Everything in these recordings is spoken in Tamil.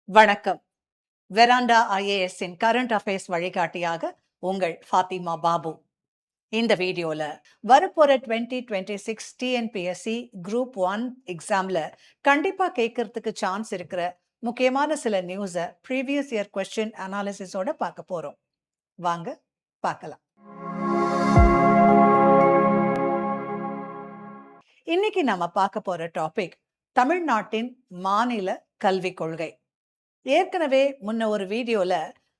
வணக்கம். வெராண்டா ஐஏஎஸ்ஸின் கரண்ட் அஃபேர்ஸ் வழிகாட்டியாக உங்கள் ஃபாத்திமா பாபு. இந்த வீடியோல வரப்போற 2026 டிஎன்பிஎஸ்சி குரூப் 1 எக்ஸாம்ல கண்டிப்பா கேட்கறதுக்கு சான்ஸ் இருக்கிற முக்கியமான சில நியூஸை ப்ரீவியஸ் இயர் கொஸ்டின் அனாலிசிஸோட பார்க்க போறோம். வாங்க பார்க்கலாம். இன்னைக்கு நம்ம பார்க்க போற டாபிக் தமிழ்நாட்டின் மாநில கல்விக் கொள்கை. ஏற்கனவே முன்ன ஒரு வீடியோல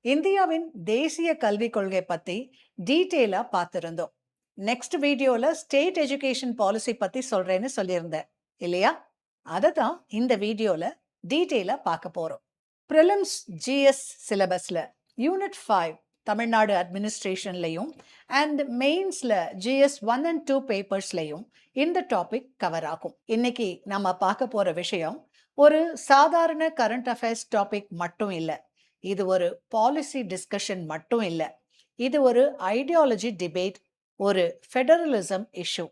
இந்தியாவின் தேசிய கல்விக் கொள்கை பத்தி டீட்டெயிலா பார்த்திருந்தோம். நெக்ஸ்ட் வீடியோல ஸ்டேட் எஜுகேஷன் பாலிசி பத்தி சொல்றேன்னு சொல்லியிருந்தேன் இல்லையா? அதை தான் இந்த வீடியோல டீட்டெயிலா பார்க்க போறோம். ப்ரிலிம்ஸ் ஜிஎஸ் சிலபஸ்ல யூனிட் 5 தமிழ்நாடு அட்மினிஸ்ட்ரேஷன்லையும் அண்ட் மெயின்ஸ்ல ஜிஎஸ் 1 and 2 பேப்பர்ஸ்லையும் இந்த டாபிக் கவர் ஆகும். இன்னைக்கு நம்ம பார்க்க போற விஷயம் ஒரு சாதாரண கரண்ட் அஃபேர்ஸ் டாபிக் மட்டும் இல்லை. இது ஒரு பாலிசி டிஸ்கஷன் மட்டும் இல்லை. இது ஒரு ஐடியாலஜி டிபேட், ஒரு ஃபெடரலிசம் இஷ்யூ.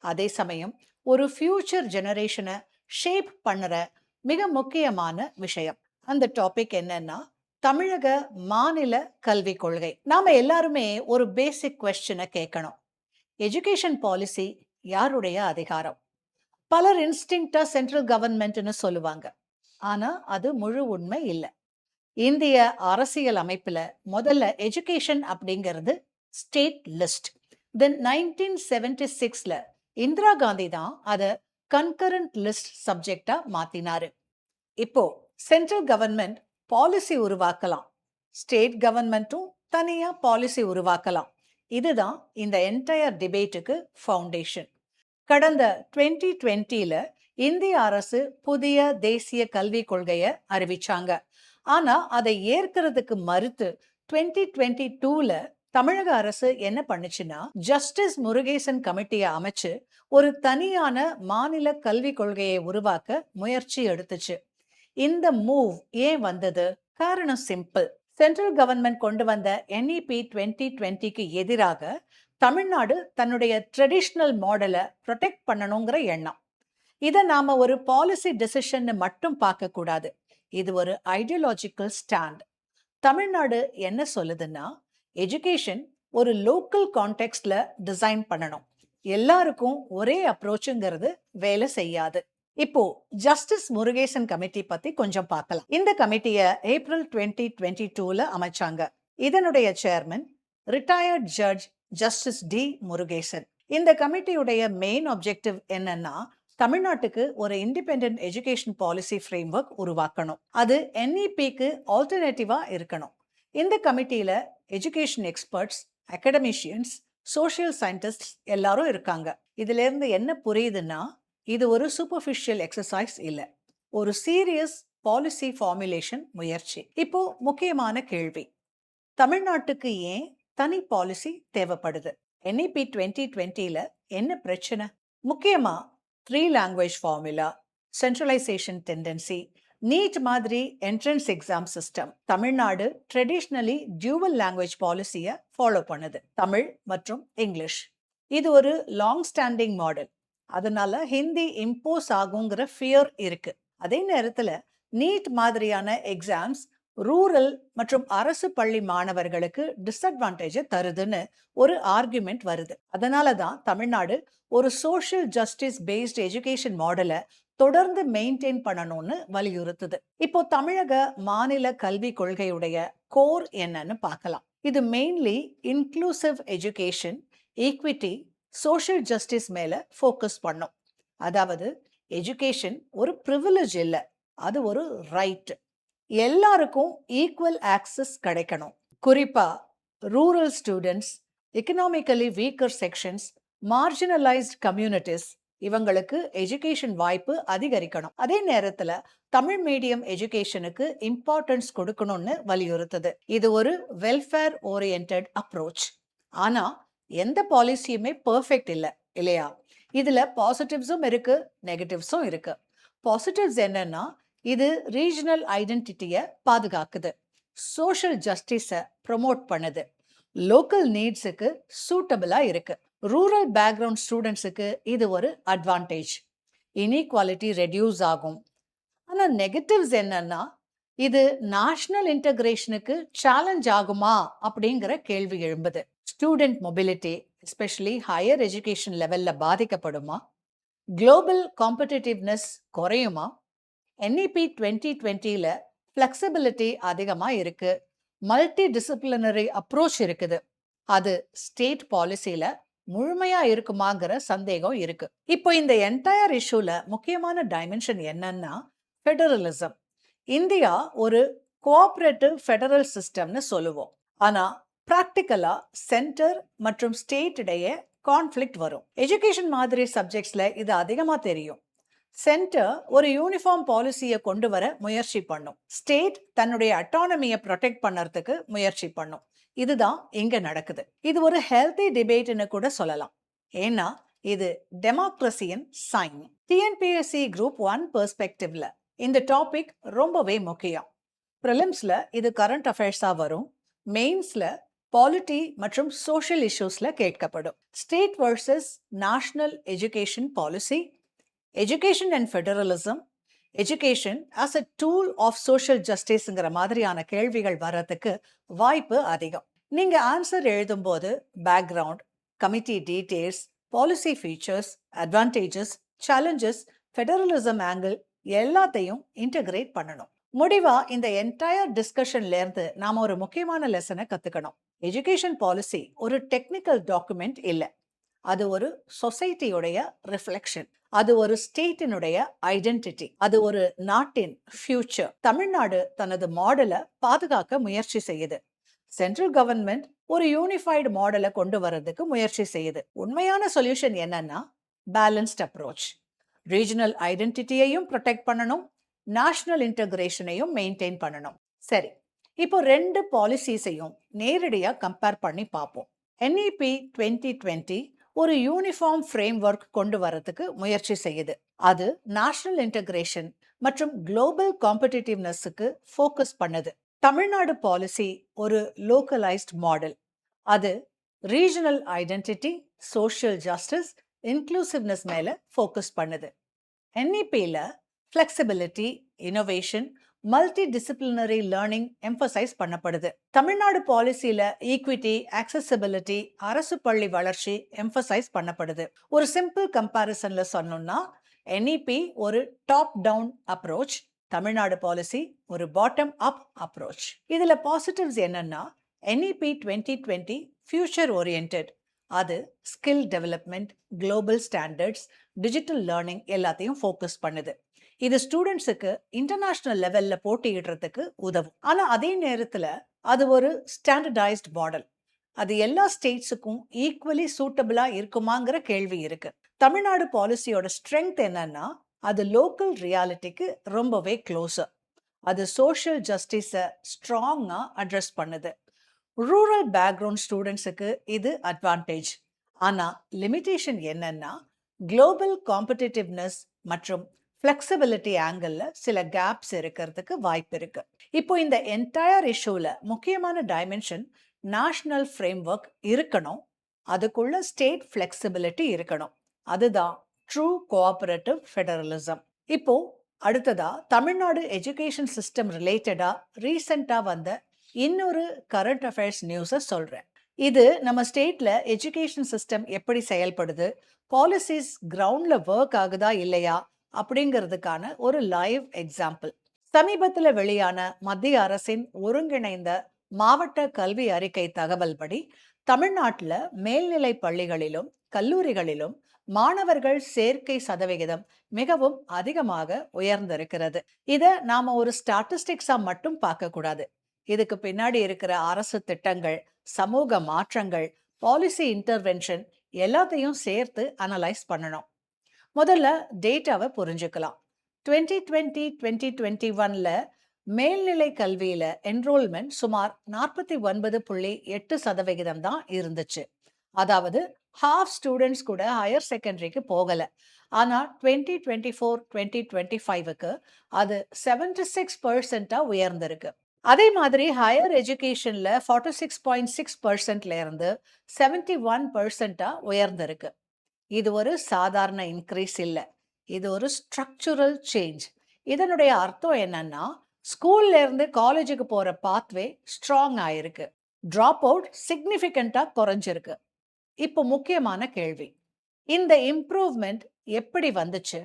அதே சமயம் ஒரு ஃபியூச்சர் ஜெனரேஷனை ஷேப் பண்ணுற மிக முக்கியமான விஷயம். அந்த டாபிக் என்னன்னா தமிழக மாநில கல்விக் கொள்கை. நாம எல்லாருமே ஒரு பேசிக் கொஸ்டினை கேட்கணும். எஜுகேஷன் பாலிசி யாருடைய அதிகாரம்? பலர் இன்ஸ்டிங்க்டா சென்ட்ரல் கவர்மெண்ட்னு சொல்லுவாங்க. ஆனா அது முழு உண்மை இல்லை. இந்திய அரசியல் அமைப்புல முதல்ல எஜுகேஷன் அப்படிங்கிறது ஸ்டேட் லிஸ்ட். தென் 1976ல இந்திரா காந்தி தான் அதை கன்கரண்ட் லிஸ்ட் சப்ஜெக்டா மாத்தினாரு. இப்போ சென்ட்ரல் கவர்மெண்ட் பாலிசி உருவாக்கலாம், ஸ்டேட் கவர்மெண்ட்டும் தனியா பாலிசி உருவாக்கலாம். இதுதான் இந்த என்டையர் டிபேட்டுக்கு ஃபவுண்டேஷன். கடந்த 2020ல இந்திய அரசு புதிய தேசிய கல்விக் கொள்கையை அறிவிச்சாங்க. ஆனா அதை ஏற்கிறதுக்கு மறுத்து 2022ல தமிழக அரசு என்ன பண்ணுச்சுன்னா ஜஸ்டிஸ் முருகேசன் கமிட்டியை அமைச்சு ஒரு தனியான மாநில கல்விக் கொள்கையை உருவாக்க முயற்சி எடுத்துச்சு. இந்த மூவ் ஏன் வந்தது? காரணம் சிம்பிள். சென்ட்ரல் கவர்மெண்ட் கொண்டு வந்த என்இபி 2020க்கு எதிராக தமிழ்நாடு தன்னுடைய ட்ரெடிஷ்னல் மாடலை ப்ரொடெக்ட் பண்ணணுங்கிற எண்ணம். இதை நாம ஒரு பாலிசி டெசிஷன் மட்டும் பார்க்க கூடாது. இது ஒரு ஐடியாலஜிக்கல் ஸ்டாண்ட். தமிழ்நாடு என்ன சொல்லுதுன்னா எஜுகேஷன் ஒரு லோக்கல் கான்டெக்ட்ல டிசைன் பண்ணணும். எல்லாருக்கும் ஒரே அப்ரோச்சுங்கிறது வேலை செய்யாது. இப்போ ஜஸ்டிஸ் முருகேசன் கமிட்டி பத்தி கொஞ்சம் பார்க்கலாம். இந்த கமிட்டியை ஏப்ரல் 2022ல அமைச்சாங்க. இதனுடைய chairman retired judge justice D Murugesan. இந்த கமிட்டியுடைய மெயின் ஆப்ஜெக்டிவ் என்னன்னா தமிழ்நாட்டுக்கு ஒரு இண்டிபெண்டன்ட் எஜுகேஷன் பாலிசி ஃப்ரேம்வொர்க் உருவாக்கணும். அது என்இபிக்கு ஆல்டர்னேட்டிவா இருக்கணும். இந்த கமிட்டியில education experts, academicians, social scientist எல்லாரும் இருக்காங்க. இதுல இருந்து என்ன புரியுதுன்னா இது ஒரு சூப்பர்ஃபிஷியல் எக்ஸசைஸ் இல்லை, ஒரு சீரியஸ் பாலிசி ஃபார்முலேஷன் முயற்சி. இப்போ முக்கியமான கேள்வி, தமிழ்நாட்டுக்கு ஏன் தனி பாலிசி தேவைப்படுது? என்இபி 2020ல என்ன பிரச்சனை? முக்கியமா 3 language formula, centralization tendency, NEET மாதிரி entrance exam system. Tamil Nadu traditionally dual language பாலிசியை ஃபாலோ பண்ணுது, தமிழ் மற்றும் இங்கிலீஷ். இது ஒரு லாங் ஸ்டாண்டிங் மாடல். அதனால ஹிந்தி இம்போஸ் ஆகுங்கிற ஃபியர் இருக்கு. அதே நேரத்துல நீட் மாதிரியான எக்ஸாம்ஸ் ரூரல் மற்றும் அரசு பள்ளி மாணவர்களுக்கு டிஸ்அட்வான்டேஜ் தருதுன்னு ஒரு ஆர்குமெண்ட் வருது. அதனால தான் தமிழ்நாடு ஒரு சோஷியல் ஜஸ்டிஸ் பேஸ்ட் எஜுகேஷன் மாடலை தொடர்ந்து மெயின்டைன் பண்ணணும்னு வலியுறுத்துது. இப்போ தமிழக மாநில கல்வி கொள்கையுடைய கோர் என்னன்னு பார்க்கலாம். இது mainly inclusive education, equity, social justice மேல ஃபோக்கஸ் பண்ணும். அதாவது எஜுகேஷன் ஒரு ப்ரிவிலேஜ் இல்லை, அது ஒரு ரைட். எல்லாருக்கும் ஈக்குவல் ஆக்சஸ் கிடைக்கணும். குறிப்பா rural students, economically weaker sections, marginalised communities, இவங்களுக்கு எஜுகேஷன் வாய்ப்பு அதிகரிக்கணும். அதே நேரத்துல தமிழ் மீடியம் எஜுகேஷனுக்கு இம்பார்ட்டன்ஸ் கொடுக்கணும்னு வலியுறுத்துது. இது ஒரு வெல்ஃபேர் ஓரியன்டட் அப்ரோச். ஆனா எந்த பாலிசியுமே பெர்ஃபெக்ட் இல்லை இல்லையா? இதுல பாசிட்டிவ்ஸும் இருக்கு, நெகட்டிவ்ஸும் இருக்கு. பாசிட்டிவ்ஸ் என்னன்னா இது ரீஜனல் ஐடென்டிட்டியை பாதுகாக்குது, சோஷியல் ஜஸ்டிஸை ப்ரொமோட் பண்ணுது, லோக்கல் நீட்ஸுக்கு சூட்டபிளா இருக்கு. ரூரல் பேக்ரவுண்ட் ஸ்டூடெண்ட்ஸுக்கு இது ஒரு அட்வான்டேஜ், இன்இக்வாலிட்டி ரெடியூஸ் ஆகும். ஆனா நெகட்டிவ்ஸ் என்னன்னா இது நேஷனல் இன்டகிரேஷனுக்கு சேலஞ்ச் ஆகுமா அப்படிங்கிற கேள்வி எழும்புது. Student mobility especially higher education லெவல்ல பாதிக்கப்படுமா? குளோபல் காம்படிட்டிவ்னஸ் குறையுமா? என்இபி 2020ல ஃப்ளெக்சிபிலிட்டி அதிகமா இருக்கு. மல்டி டிசிப்ளினரி அப்ரோச் இருக்குது. அது ஸ்டேட் பாலிசியில முழுமையா இருக்குமாங்கிற சந்தேகம் இருக்கு. இப்போ இந்த என்டையர் இஷ்யூல முக்கியமான டைமென்ஷன் என்னன்னா ஃபெடரலிசம். இந்தியா ஒரு கோஆபரேட்டிவ் ஃபெடரல் சிஸ்டம்னு சொல்லுவோம். ஆனா பிராக்டிக்கலா சென்டர் மற்றும் ஸ்டேட் இடையே கான்ஃப்ளிக்ட் வரும். எஜுகேஷன் மாதிரி சப்ஜெக்ட்ஸ்ல இது அதிகமா தெரியும். சென்டர் ஒரு யூனிஃபார்ம் பாலிசியை கொண்டு வர முயற்சி பண்ணும். ஸ்டேட் தன்னுடைய அட்டானமியை ப்ரொடெக்ட் பண்ணறதுக்கு முயற்சி பண்ணும். இதுதான் இங்க நடக்குது. இது ஒரு ஹெல்தி டிபேட்னு கூட சொல்லலாம். ஏன்னா இது டெமோக்ரஸியின் சைன். டிஎன்பிஎஸ்சி குரூப் 1 பெர்ஸ்பெக்டிவ்ல இந்த டாபிக் ரொம்பவே முக்கியம். ப்ரிலிம்ஸ்ல இது கரண்ட் அஃபேர்ஸா வரும். மெயின்ஸ்ல பாலிட்டி மற்றும் சோஷியல் இஷ்யூஸ்ல கேட்கப்படும். State versus national education policy, education and federalism, education as a tool of social ஜஸ்டிஸ்ங்கிற மாதிரியான கேள்விகள் வர்றதுக்கு வாய்ப்பு அதிகம். நீங்க ஆன்சர் எழுதும்போது background, committee details, policy features, advantages, challenges, federalism angle எல்லாத்தையும் இன்டகிரேட் பண்ணணும். முடிவா இந்த என்டையர் டிஸ்கஷன்ல இருந்து நாம ஒரு முக்கியமான லெசனை கத்துக்கணும். எஜுகேஷன் பாலிசி ஒரு டெக்னிக்கல் டாக்குமெண்ட் இல்லை. அது ஒரு சொசைட்டியுடைய ரிஃப்ளெக்ஷன். அது ஒரு ஸ்டேட்டினுடைய ஐடென்டிட்டி. அது ஒரு நாட்டின் ஃபியூச்சர். தமிழ்நாடு தனது மாடலை பாதுகாக்க முயற்சி செய்யுது. சென்ட்ரல் கவர்மெண்ட் ஒரு யூனிஃபைடு மாடலை கொண்டு வர்றதுக்கு முயற்சி செய்யுது. உண்மையான சொல்யூஷன் என்னன்னா பேலன்ஸ்ட் அப்ரோச். ரீஜனல் ஐடென்டிட்டியையும் ப்ரொடெக்ட் பண்ணணும், நேஷனல் இன்டகிரேஷனையும் மெயின்டைன் பண்ணணும். சரி, இப்போ ரெண்டு பாலிசிஸையும் நேரடியா கம்பேர் பண்ணி பார்ப்போம். என்இபி 2020 ஒரு யூனிஃபார்ம் ஃப்ரேம் ஒர்க் கொண்டு வரதுக்கு முயற்சி செய்யுது. அது நேஷனல் இன்டகிரேஷன் மற்றும் குளோபல் காம்படிட்டிவ்னஸுக்கு ஃபோக்கஸ் பண்ணுது. தமிழ்நாடு பாலிசி ஒரு லோக்கலைஸ்ட் மாடல். அது regional identity, social justice, inclusiveness மேல ஃபோக்கஸ் பண்ணுது. என்இபியில் flexibility, innovation, multi disciplinary learning emphasize பண்ணப்படுது. தமிழ்நாடு பாலிசியில ஈக்விட்டி, ஆக்சசிபிலிட்டி, அரசு பள்ளி வளர்ச்சி எம்பசைஸ் பண்ணப்படுது. ஒரு சிம்பிள் கம்பேரிசன்ல சொன்னோம்னா என்இபி ஒரு top down approach, Tamil Nadu policy ஒரு பாட்டம் அப் அப்ரோச். இதுல பாசிட்டிவ்ஸ் என்னன்னா என்இபி 2020 ஃபியூச்சர் ஓரியன்டட். அது skill development, global standards, digital learning எல்லாத்தையும் ஃபோக்கஸ் பண்ணுது. இது ஸ்டூடெண்ட்ஸுக்கு இன்டர்நேஷனல் லெவல்ல போட்டியிடுறதுக்கு உதவும். ஆனா அதே நேரத்துல அது ஒரு ஸ்டாண்டர்டைஸ்ட் மாடல். அது எல்லா ஸ்டேட்ஸுக்கும் ஈக்குவலி சூட்டபிளா இருக்குமாங்கிற கேள்வி இருக்கு. தமிழ்நாடு பாலிசியோட ஸ்ட்ரென்த் என்னன்னா அது லோக்கல் ரியாலிட்டிக்கு ரொம்பவே க்ளோஸர். அது சோஷியல் ஜஸ்டிஸை ஸ்ட்ராங்கா அட்ரஸ் பண்ணுது. ரூரல் பேக்ரவுண்ட் ஸ்டூடெண்ட்ஸுக்கு இது அட்வான்டேஜ். ஆனா லிமிடேஷன் என்னன்னா குளோபல் காம்படிட்டிவ்னஸ் மற்றும் ஃப்ளெக்சிபிலிட்டி ஆங்கிள் சில கேப்ஸ் இருக்கிறதுக்கு வாய்ப்பு இருக்கு. இப்போ இந்த என்டையர் இஷ்யூல முக்கியமான டைமென்ஷன் நேஷனல் ஃப்ரேம் ஒர்க் இருக்கணும், அதுக்குள்ள ஸ்டேட் ஃப்ளெக்சிபிலிட்டி இருக்கணும். அதுதான் ட்ரூ கோஆபரேட்டிவ் ஃபெடரலிசம். இப்போ அடுத்ததா தமிழ்நாடு எஜுகேஷன் சிஸ்டம் ரிலேட்டடா ரீசெண்டா வந்த இன்னொரு கரண்ட் அஃபேர்ஸ் நியூஸை சொல்றேன். இது நம்ம ஸ்டேட்ல எஜுகேஷன் சிஸ்டம் எப்படி செயல்படுது, பாலிசிஸ் கிரவுண்ட்ல ஒர்க் ஆகுதா இல்லையா அப்படிங்கிறதுக்கான ஒரு லைவ் எக்ஸாம்பிள். சமீபத்தில் வெளியான மத்திய அரசின் ஒருங்கிணைந்த மாவட்ட கல்வி அறிக்கை தகவல் படி தமிழ்நாட்டில் மேல்நிலை பள்ளிகளிலும் கல்லூரிகளிலும் மாணவர்கள் சேர்க்கை சதவிகிதம் மிகவும் அதிகமாக உயர்ந்திருக்கிறது. இதை நாம ஒரு ஸ்டாட்டிஸ்டிக்ஸா மட்டும் பார்க்க கூடாது. இதுக்கு பின்னாடி இருக்கிற அரசு திட்டங்கள், சமூக மாற்றங்கள், பாலிசி இன்டர்வென்ஷன் எல்லாத்தையும் சேர்த்து அனலைஸ் பண்ணணும். முதல்ல டேட்டாவை புரிஞ்சுக்கலாம். 2020-2021ல மேல்நிலை கல்வியில என்ரோல்மெண்ட் சுமார் 49.8% தான் இருந்துச்சு. அதாவது ஹாஃப் ஸ்டூடெண்ட்ஸ் கூட ஹையர் செகண்டரிக்கு போகல. ஆனா 2024-2025க்கு அது 76% உயர்ந்திருக்கு. அதே மாதிரி ஹையர் எஜுகேஷன்ல 46.6%ல இருந்து 71% உயர்ந்திருக்கு. இது ஒரு சாதாரண இன்க்ரீஸ் இல்லை, இது ஒரு ஸ்ட்ரக்சுரல் சேஞ்ச். இதனுடைய அர்த்தம் என்னன்னா ஸ்கூல்ல இருந்து காலேஜுக்கு போற பாத்வே ஸ்ட்ராங் ஆயிருக்கு. டிராப் அவுட் சிக்னிஃபிகண்டா குறைஞ்சிருக்கு. இப்போ முக்கியமான கேள்வி, இந்த இம்ப்ரூவ்மெண்ட் எப்படி வந்துச்சு?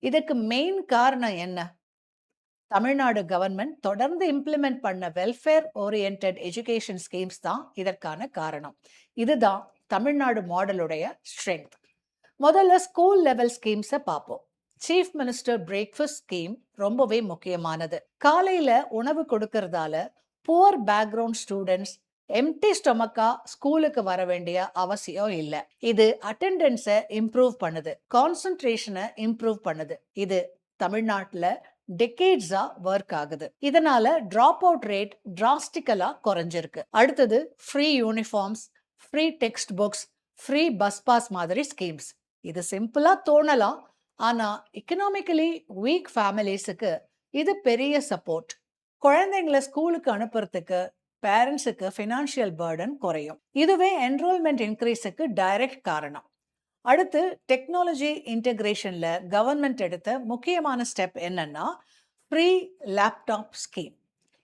இதுக்கு மெயின் காரணம் என்ன? தமிழ்நாடு கவர்மெண்ட் தொடர்ந்து இம்ப்ளிமெண்ட் பண்ண வெல்ஃபேர் ஓரியன்டட் எஜுகேஷன் ஸ்கீம்ஸ் தான் இதற்கான காரணம். இதுதான் தமிழ்நாடு மாடலுடைய ஸ்ட்ரென்த். முதல்ல ஸ்கூல் லெவல் ஸ்கீம்ஸை பார்ப்போம். சீஃப் மினிஸ்டர் பிரேக்ஃபாஸ்ட் ஸ்கீம் ரொம்பவே முக்கியமானது. காலையில உணவு கொடுக்கறதால புவர் பேக்ரவுண்ட் ஸ்டூடெண்ட்ஸ் எம்டி ஸ்டொமக்கா ஸ்கூலுக்கு வர வேண்டிய அவசியம் இல்லை. இது அட்டெண்டன்ஸை இம்ப்ரூவ் பண்ணுது, கான்சென்ட்ரேஷனை இம்ப்ரூவ் பண்ணுது. இது தமிழ்நாட்டில் டெக்கேட்ஸா ஒர்க் ஆகுது. இதனால டிராப் அவுட் ரேட் டிராஸ்டிக்கலா குறைஞ்சிருக்கு. அடுத்தது free uniforms, free text books, free bus pass மாதிரி ஸ்கீம்ஸ். இது சிம்பிளா தோணலாம், ஆனா எக்கனாமிக்கலி வீக் ஃபேமிலிஸுக்கு இது பெரிய சப்போர்ட். குழந்தைங்களை ஸ்கூலுக்கு அனுப்புறதுக்கு பேரண்ட்ஸுக்கு ஃபினான்ஷியல் பர்டன் குறையும். இதுவே என்ரோல்மெண்ட் இன்க்ரீஸுக்கு டைரக்ட் காரணம். அடுத்து டெக்னாலஜி இன்டகிரேஷன்ல கவர்மெண்ட் எடுத்த முக்கியமான ஸ்டெப் என்னன்னா ஃப்ரீ லேப்டாப் ஸ்கீம்.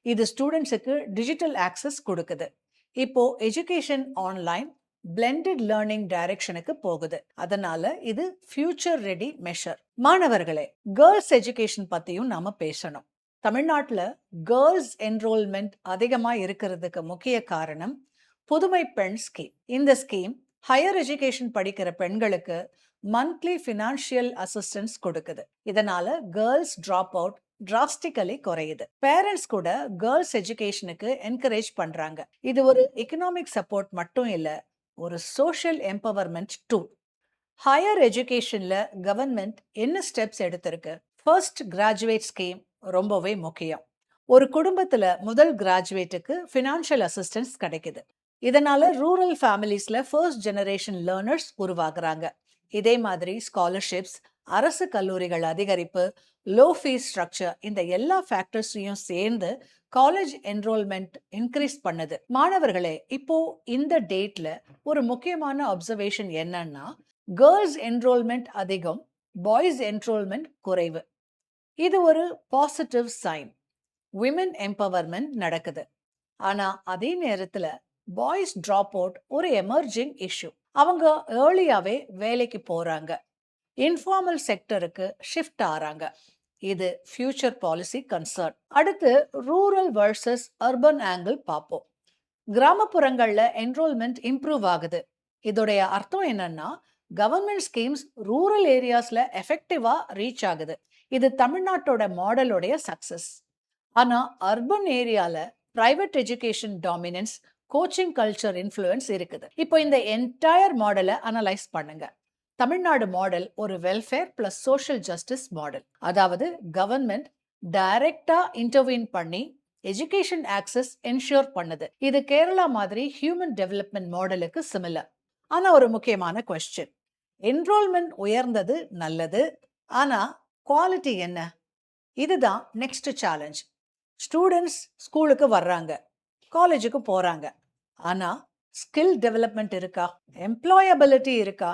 இது ஸ்டூடெண்ட்ஸுக்கு டிஜிட்டல் ஆக்சஸ் கொடுக்குது. இப்போ எஜுகேஷன் ஆன்லைன் பிளெண்டட் லேர்னிங் டைரக்ஷனுக்கு போகுது. அதனால இது ஃபியூச்சர் ரெடி மெஷர். மாணவர்களே, கேர்ள்ஸ் எஜுகேஷன் பத்தியும் நாம பேசணும். தமிழ்நாட்டில் கேர்ள்ஸ் என்ரோல்மெண்ட் அதிகமா இருக்கிறதுக்கு முக்கிய காரணம் புதுமை பெண் ஸ்கீம். இந்த ஸ்கீம் ஹையர் எஜுகேஷன் படிக்கிற பெண்களுக்கு மந்த்லி ஃபினான்ஷியல் அசிஸ்டன்ஸ் கொடுக்குது. இதனால கேர்ள்ஸ் டிராப் அவுட் டிராஸ்டிக்கலி குறையுது. பேரண்ட்ஸ் கூட கேர்ள்ஸ் எஜுகேஷனுக்கு என்கரேஜ் பண்றாங்க. இது ஒரு எக்கனாமிக் சப்போர்ட் மட்டும் இல்ல, ஒரு சோஷியல் எம்பவர்மெண்ட் டூல். ஹையர் எஜுகேஷன்ல கவர்மெண்ட் என்ன ஸ்டெப்ஸ் எடுத்திருக்கு? ஃபர்ஸ்ட் கிராஜுவேட் ஸ்கீம் ரொம்பவே முக்கியம். ஒரு குடும்பத்துல முதல் கிராஜுவேட்டுக்கு ஃபினான்ஷியல் அசிஸ்டன்ஸ் கிடைக்குது. இதனால ரூரல் ஃபேமிலிஸ்ல ஃபர்ஸ்ட் ஜெனரேஷன் லேர்னர்ஸ் உருவாக்குறாங்க. இதே மாதிரி ஸ்காலர்ஷிப்ஸ், அரசு கல்லூரிகள் அதிகரிப்பு, லோ ஃபீஸ் ஸ்ட்ரக்சர், இந்த எல்லா ஃபேக்டர்ஸையும் சேர்ந்து காலேஜ் என்ரோல்மெண்ட் இன்க்ரீஸ் பண்ணுது. மாணவர்களே, இப்போ இந்த டேட்ல ஒரு முக்கியமான அப்சர்வேஷன் என்னன்னா, கேர்ள்ஸ் என்ரோல்மெண்ட் அதிகம், பாய்ஸ் என்ரோல்மெண்ட் குறைவு. இது ஒரு பாசிட்டிவ் சைன். விமன் எம்பவர்மெண்ட் நடக்குது. ஆனா அதே நேரத்துல பாய்ஸ் டிராப் அவுட் ஒரு எமர்ஜிங் இஷ்யூ. அவங்க ஏர்லியாவே வேலைக்கு போறாங்க, இன்ஃபார்மல் செக்டருக்கு ஷிஃப்ட் ஆறாங்க. இது ஃபியூச்சர் பாலிசி கன்சர்ன். அடுத்து ரூரல் வர்சஸ் அர்பன் ஆங்கிள் பார்ப்போம். கிராமப்புறங்கள்ல என்ரோல்மெண்ட் இம்ப்ரூவ் ஆகுது. இதோடைய அர்த்தம் என்னன்னா, கவர்மெண்ட் ஸ்கீம்ஸ் ரூரல் ஏரியாஸ்ல எஃபெக்டிவா ரீச் ஆகுது. இது தமிழ்நாட்டோட மாடலோடைய சக்சஸ். ஆனா அர்பன் ஏரியால private education dominance, coaching culture influence இருக்குது. இப்போ இந்த என்டையர் மாடலை அனலைஸ் பண்ணுங்க. தமிழ்நாடு மாடல் ஒரு welfare plus social justice model. அதாவது கவர்மெண்ட் டைரக்டா இன்டர்வீன் பண்ணி எஜுகேஷன் ஆக்சஸ் என்ஷூர் பண்ணுது. இது கேரளா மாதிரி ஹியூமன் டெவலப்மெண்ட் மாடலுக்கு சிமிலர். ஆனா ஒரு முக்கியமான கொஸ்டின், என்ரோல்மெண்ட் உயர்ந்தது நல்லது, ஆனா குவாலிட்டி என்ன? இதுதான் நெக்ஸ்ட் சேலஞ்ச். ஸ்டூடெண்ட்ஸ் ஸ்கூலுக்கு வர்றாங்க, காலேஜுக்கு போறாங்க, ஆனா ஸ்கில் டெவலப்மெண்ட் இருக்கா? எம்ப்ளாயபிலிட்டி இருக்கா?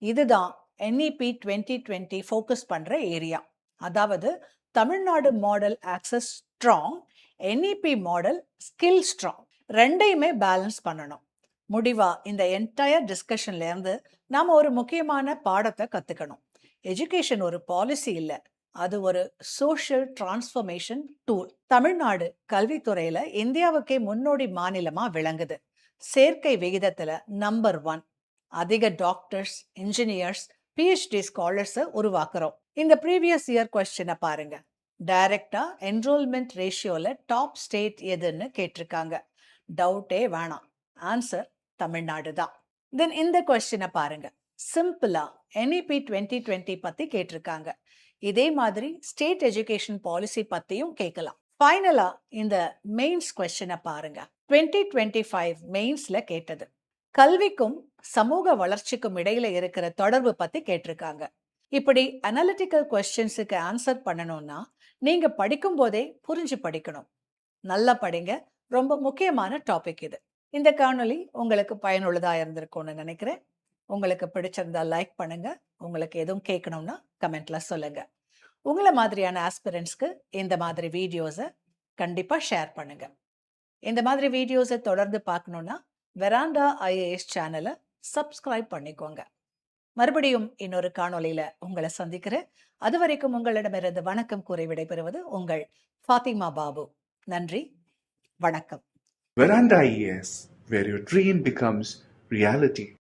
இதுதான் NEP 2020 ஃபோக்கஸ் பண்ற ஏரியா. அதாவது Tamil Nadu model access strong, NEP model skill strong. ரெண்டையுமே பேலன்ஸ் பண்ணணும். முடிவா இந்த என்டையர் டிஸ்கஷன்ல இருந்து நாம ஒரு முக்கியமான பாடத்தை கத்துக்கணும். எஜுகேஷன் ஒரு பாலிசி இல்ல, அது ஒரு சோஷியல் டிரான்ஸ்ஃபர்மேஷன் டூல். தமிழ்நாடு கல்வித்துறையில இந்தியாவுக்கே முன்னோடி மாநிலமா விளங்குது. சேர்க்கை விகிதத்துல நம்பர் 1. அதிக டாக்டர்ஸ், இன்ஜினியர்ஸ், PhD ஸ்காலர்ஸை உருவாக்குறோம். இந்த ப்ரீவியஸ் இயர் கொஸ்டினை பாருங்க. டைரக்டா என்ரோல்மெண்ட் ரேஷியோல டாப் ஸ்டேட் எதுன்னு கேட்டிருக்காங்க. டவுட்டே வேணாம், ஆன்சர் தமிழ்நாடு தான். தென் இந்த கொஸ்டினை பாருங்க. சிம்பிளா NEP 2020 பத்தி கேட்டிருக்காங்க. இதே மாதிரி ஸ்டேட் எஜுகேஷன் பாலிசி பத்தியும் கேட்கலாம். ஃபைனலா இந்த மெயின்ஸ் கொஸ்டினை பாருங்க. 2025 மெயின்ஸ்ல கேட்டது. கல்விக்கும் சமூக வளர்ச்சிக்கும் இடையில இருக்கிற தொடர்பு பத்தி கேட்டிருக்காங்க. இப்படி அனலிட்டிக்கல் கொஸ்டின்ஸுக்கு ஆன்சர் பண்ணணும்னா நீங்க படிக்கும் போதே புரிஞ்சு படிக்கணும். நல்லா படிங்க. ரொம்ப முக்கியமான டாபிக் இது. இந்த காணொளி உங்களுக்கு பயனுள்ளதா இருந்திருக்கும்னு நினைக்கிறேன். உங்களுக்கு பிடிச்சிருந்தா லைக் பண்ணுங்க. உங்களுக்கு எதுவும் கேட்கணும்னா கமெண்ட்ல சொல்லுங்க. உங்களை மாதிரியான ஆஸ்பிரண்ட்ஸ்க்கு இந்த மாதிரி வீடியோஸை கண்டிப்பாக ஷேர் பண்ணுங்க. இந்த மாதிரி வீடியோஸை தொடர்ந்து பார்க்கணுன்னா வெராண்டா ஐஏஎஸ் சேனலை சப்ஸ்கிரைப் பண்ணிக்கோங்க. மறுபடியும் இன்னொரு காணொளியில் உங்களை சந்திக்கிறேன். அது வரைக்கும் உங்களிடமிருந்து வணக்கம் கூறி விடைபெறுவது உங்கள் ஃபாத்திமா பாபு. நன்றி, வணக்கம். Veranda IAS, where your dream becomes reality.